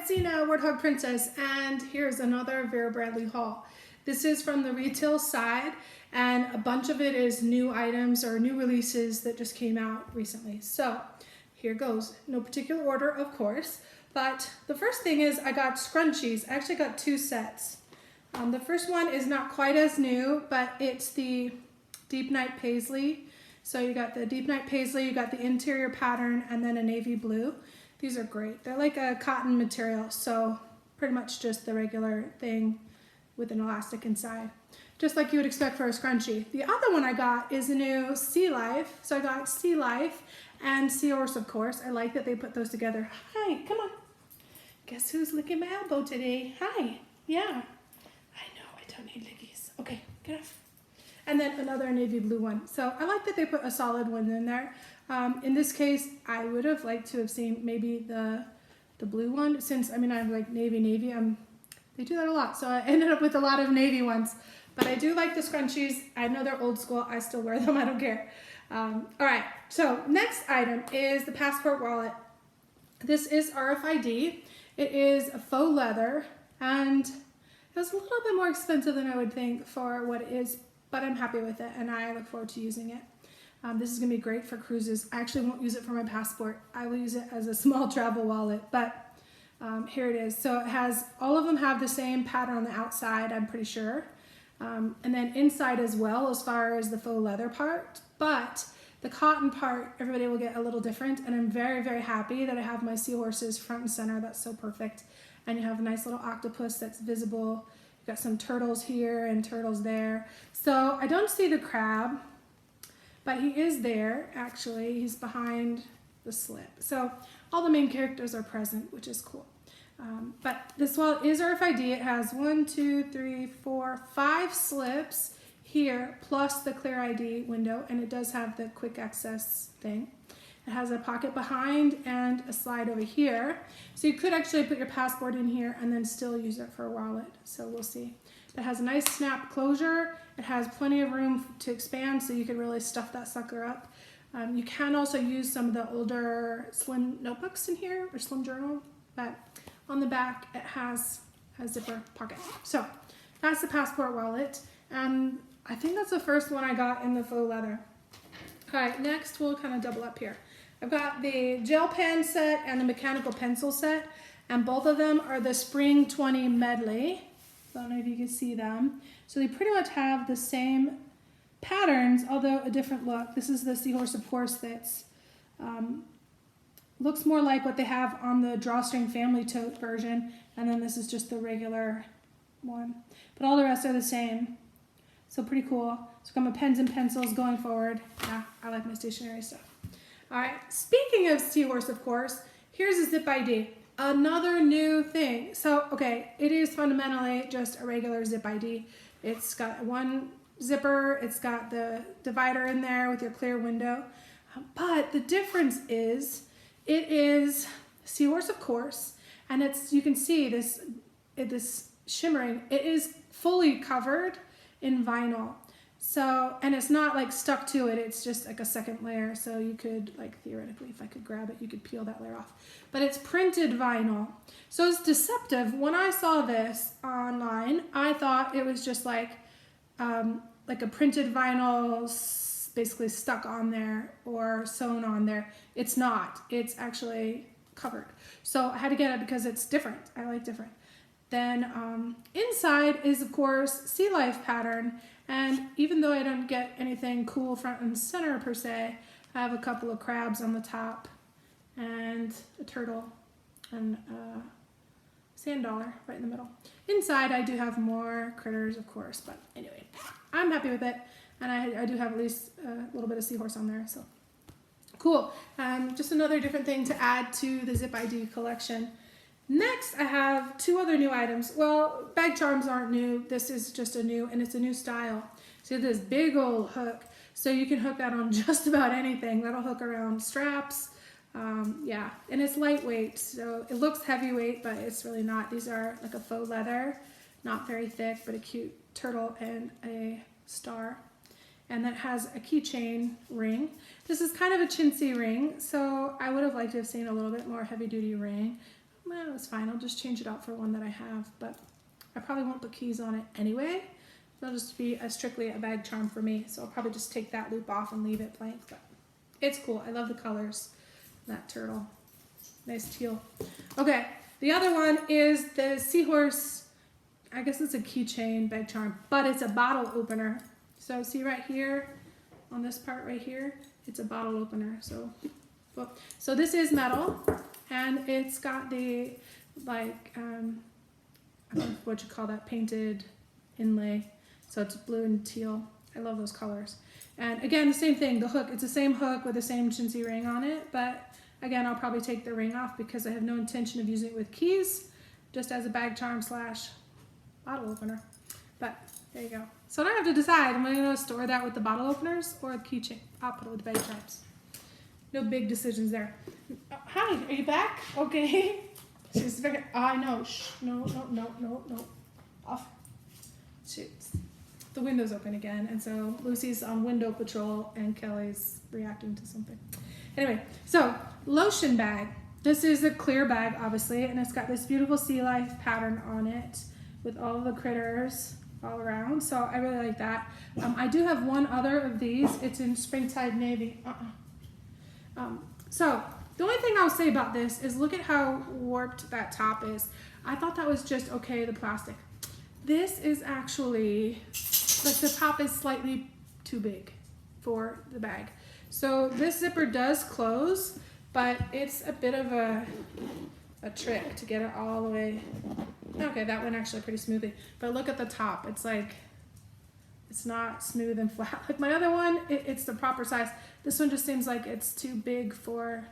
it's Zena, Warthog Princess, and here's another Vera Bradley haul. This is from the retail side, and a bunch of it is new items or new releases that just came out recently. So here goes. No particular order, of course, but the first thing is I got scrunchies. I actually got two sets. The first one is not quite as new, but it's the Deep Night Paisley. So you got the Deep Night Paisley, you got the interior pattern, and then a navy blue. These are great. They're like a cotton material, so pretty much just the regular thing with an elastic inside, just like you would expect for a scrunchie. The other one I got is a new Sea Life. So I got Sea Life and Seahorse, of course. I like that they put those together. Hi, come on. Guess who's licking my elbow today? Hi. Yeah. I know, I don't need lickies. Okay, get off. And then another navy blue one. So I like that they put a solid one in there. In this case, I would have liked to have seen maybe the blue one, since I have like navy. They do that a lot, so I ended up with a lot of navy ones. But I do like the scrunchies. I know they're old school. I still wear them. I don't care. All right. So next item is the passport wallet. This is RFID. It is a faux leather, and it was a little bit more expensive than I would think for what it is, but I'm happy with it, and I look forward to using it. This is going to be great for cruises. I actually won't use it for my passport. I will use it as a small travel wallet, but here it is. So it has, all of them have the same pattern on the outside, I'm pretty sure. And then inside as well, as far as the faux leather part, but the cotton part, everybody will get a little different. And I'm very, very happy that I have my seahorses front and center. That's so perfect. And you have a nice little octopus that's visible. You've got some turtles here and turtles there. So I don't see the crab, but he is there, actually. He's behind the slip. So all the main characters are present, which is cool. But this wallet is RFID. It has 5 slips here, plus the clear ID window, and it does have the quick access thing. It has a pocket behind and a slide over here. So you could actually put your passport in here and then still use it for a wallet. So we'll see. It has a nice snap closure. It has plenty of room to expand, so you can really stuff that sucker up. You can also use some of the older slim notebooks in here, or slim journal, but on the back it has a zipper pocket. So that's the passport wallet, and I think that's the first one I got in the faux leather. All right, next we'll kind of double up here. I've got the gel pen set and the mechanical pencil set, and both of them are the Spring 20 Medley. I don't know if you can see them. So they pretty much have the same patterns, although a different look. This is the Seahorse, of course, that's looks more like what they have on the drawstring family tote version, and then this is just the regular one. But all the rest are the same. So pretty cool. So come with pens and pencils going forward. Yeah, I like my stationery stuff. All right, speaking of Seahorse, of course, here's a Zip ID. Another new thing. So, okay, it is fundamentally just a regular Zip ID. It's got one zipper, it's got the divider in there with your clear window. But the difference is, it is Seahorse, of course, and you can see this shimmering. It is fully covered in vinyl. So, and it's not like stuck to it, it's just like a second layer. So you could, like, theoretically, if I could grab it, you could peel that layer off. But it's printed vinyl. So it's deceptive. When I saw this online, I thought it was just like a printed vinyl basically stuck on there or sewn on there. It's not. It's actually covered. So I had to get it because it's different. I like different. Then inside is, of course, Sea Life pattern. And even though I don't get anything cool front and center per se, I have a couple of crabs on the top and a turtle and a sand dollar right in the middle. Inside I do have more critters, of course, but anyway, I'm happy with it. And I do have at least a little bit of Seahorse on there, so cool. Just another different thing to add to the Zip ID collection. Next, I have two other new items. Well, bag charms aren't new. This is just and it's a new style. See this big old hook. So you can hook that on just about anything. That'll hook around straps. Yeah, and it's lightweight. So it looks heavyweight, but it's really not. These are like a faux leather, not very thick, but a cute turtle and a star. And that has a keychain ring. This is kind of a chintzy ring, so I would have liked to have seen a little bit more heavy duty ring. well, it's fine. I'll just change it out for one that I have, but I probably won't put keys on it anyway. It'll just be strictly a bag charm for me. So I'll probably just take that loop off and leave it blank, but it's cool. I love the colors. That turtle. Nice teal. Okay, the other one is the Seahorse, I guess it's a keychain bag charm, but it's a bottle opener. So see right here on this part right here, it's a bottle opener. So this is metal, and it's got the like I don't know what you call that, painted inlay. So it's blue and teal. I love those colors. And again, the same thing, the hook, it's the same hook with the same chintzy ring on it, but again, I'll probably take the ring off because I have no intention of using it with keys, just as a bag charm slash bottle opener. But there you go. So I don't have to decide, am I going to store that with the bottle openers or the keychain? I'll put it with the bag charms. No big decisions there. Hi, are you back? Okay. She's very, I know. Shh. No. Off. Shoots. The window's open again, and so Lucy's on window patrol and Kelly's reacting to something. Anyway, so Lotion Bag. This is a clear bag, obviously, and it's got this beautiful sea life pattern on it with all the critters all around. So I really like that. I do have one other of these. It's in Springtide Navy. So the only thing I'll say about this is look at how warped that top is. I thought that was just okay, the plastic. This is actually, like, the top is slightly too big for the bag. So this zipper does close, but it's a bit of a trick to get it all the way. Okay, that went actually pretty smoothly. But look at the top. It's like, it's not smooth and flat. Like my other one, it's the proper size. This one just seems like it's too big for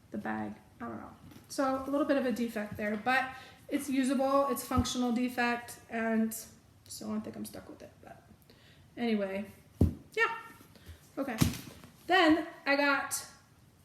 the bag. I don't know. So a little bit of a defect there, but it's usable, it's functional defect, and so I don't think I'm stuck with it. But anyway, yeah. Okay. Then I got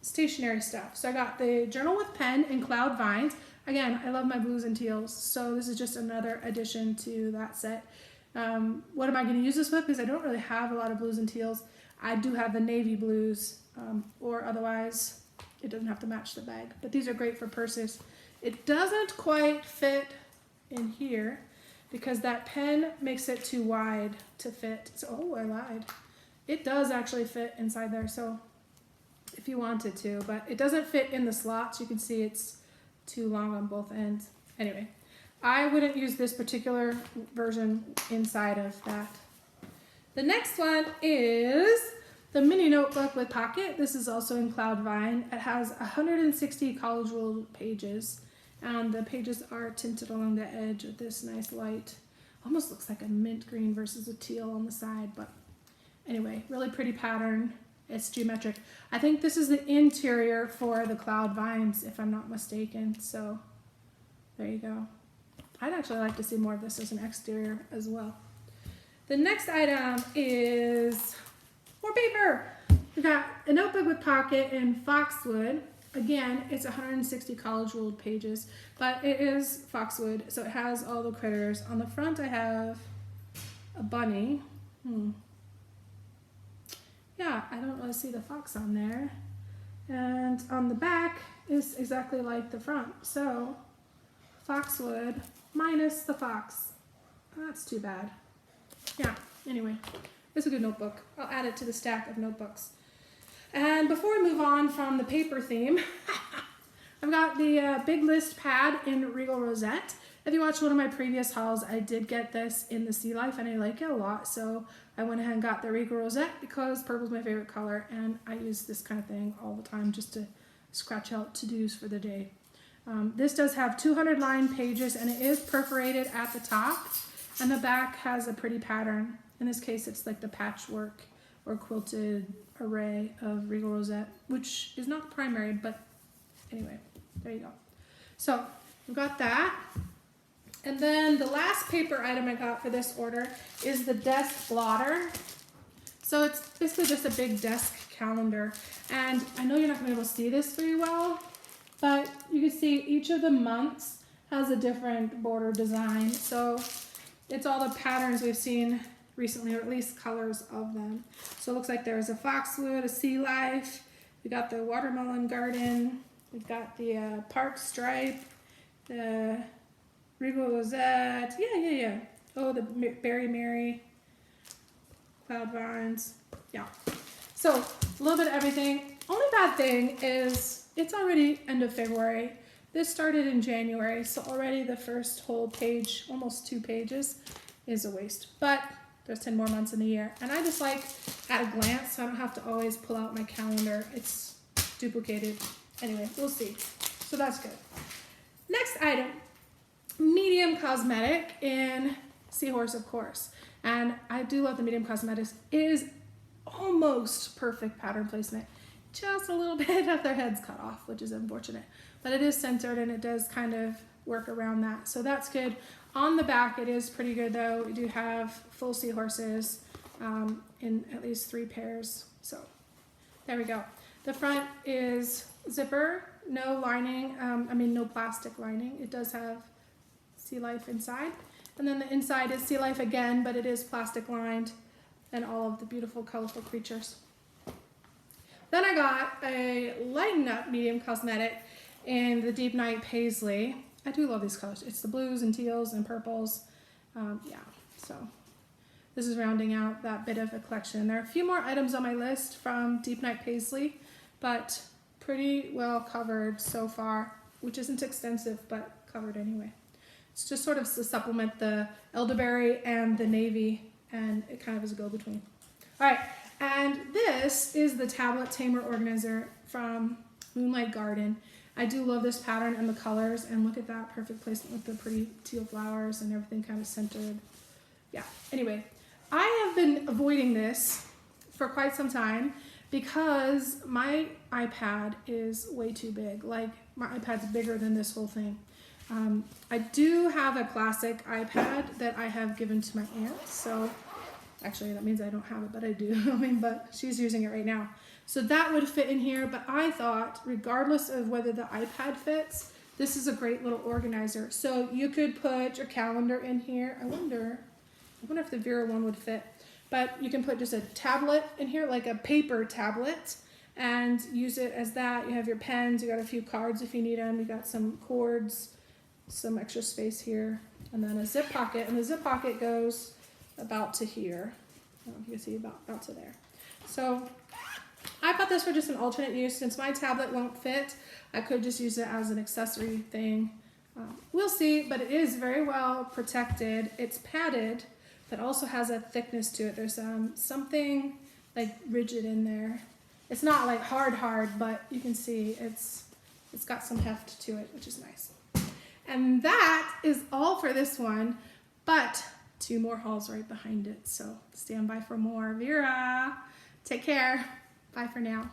stationery stuff. So I got the journal with pen and cloud vines. Again, I love my blues and teals, so this is just another addition to that set. What am I going to use this with? Because I don't really have a lot of blues and teals. I do have the navy blues, or otherwise it doesn't have to match the bag. But these are great for purses. It doesn't quite fit in here because that pen makes it too wide to fit. So, oh, I lied. It does actually fit inside there, so if you wanted to, but it doesn't fit in the slots. You can see it's too long on both ends. Anyway, I wouldn't use this particular version inside of that. The next one is the mini notebook with pocket. This is also in Cloud Vine. It has 160 college ruled pages, and the pages are tinted along the edge with this nice light. Almost looks like a mint green versus a teal on the side, but anyway, really pretty pattern. It's geometric. I think this is the interior for the Cloud Vines, if I'm not mistaken. So there you go. I'd actually like to see more of this as an exterior as well. The next item is more paper. We got a notebook with pocket in Foxwood. Again, it's 160 college ruled pages, but it is Foxwood, so it has all the critters. On the front, I have a bunny. Yeah, I don't really see the fox on there. And on the back is exactly like the front. So, Foxwood minus the fox. That's too bad. Yeah, anyway, it's a good notebook. I'll add it to the stack of notebooks. And before we move on from the paper theme, I've got the Big List pad in Regal Rosette. If you watched one of my previous hauls, I did get this in the Sea Life and I like it a lot. So I went ahead and got the Regal Rosette because purple's my favorite color and I use this kind of thing all the time just to scratch out to-dos for the day. This does have 200 line pages and it is perforated at the top, and the back has a pretty pattern. In this case, it's like the patchwork or quilted array of Regal Rosette, which is not the primary, but anyway, there you go. So we've got that. And then the last paper item I got for this order is the desk blotter. So it's basically just a big desk calendar. And I know you're not going to be able to see this very well, but you can see each of the months has a different border design. So it's all the patterns we've seen recently, or at least colors of them. So it looks like there's a Foxwood, a Sea Life, we got the watermelon garden, we've got the park stripe, The Regal Rosette. Yeah. Oh, the Berry Mary. Cloud Vines. Yeah. So, a little bit of everything. Only bad thing is it's already end of February. This started in January, so already the first whole page, almost 2 pages, is a waste. But there's 10 more months in the year. And I just like at a glance, so I don't have to always pull out my calendar. It's duplicated. Anyway, we'll see. So that's good. Next item, medium cosmetic in Seahorse, of course. And I do love the medium cosmetics. It is almost perfect pattern placement. Just a little bit of their heads cut off, which is unfortunate. But it is centered and it does kind of work around that. So that's good. On the back, it is pretty good though. We do have full seahorses in at least 3 pairs. So there we go. The front is zipper, no lining, no plastic lining. It does have Sea Life inside. And then the inside is Sea Life again, but it is plastic lined and all of the beautiful colorful creatures. Then I got a Lighten Up medium cosmetic in the Deep Night Paisley. I do love these colors. It's the blues and teals and purples. So this is rounding out that bit of a collection. There are a few more items on my list from Deep Night Paisley, but pretty well covered so far, which isn't extensive, but covered anyway. It's just sort of to supplement the elderberry and the navy, and it kind of is a go-between. All right, and this is the tablet Tamer organizer from Moonlight Garden. I do love this pattern and the colors, and look at that perfect placement with the pretty teal flowers and everything kind of centered. Yeah, anyway, I have been avoiding this for quite some time because my iPad is way too big. Like, my iPad's bigger than this whole thing. I do have a classic iPad that I have given to my aunt, so actually that means I don't have it, but I do. But she's using it right now. So that would fit in here, but I thought, regardless of whether the iPad fits, this is a great little organizer. So you could put your calendar in here. I wonder if the Vera one would fit. But you can put just a tablet in here, like a paper tablet, and use it as that. You have your pens, you got a few cards if you need them, you got some cords, some extra space here, and then a zip pocket. And the zip pocket goes about to here. I don't know if you can see about to there. So I bought this for just an alternate use. Since my tablet won't fit, I could just use it as an accessory thing. We'll see, but it is very well protected. It's padded, but also has a thickness to it. There's something like rigid in there. It's not like hard, but you can see it's got some heft to it, which is nice. And that is all for this one, but 2 more hauls right behind it. So stand by for more. Vera, take care. Bye for now.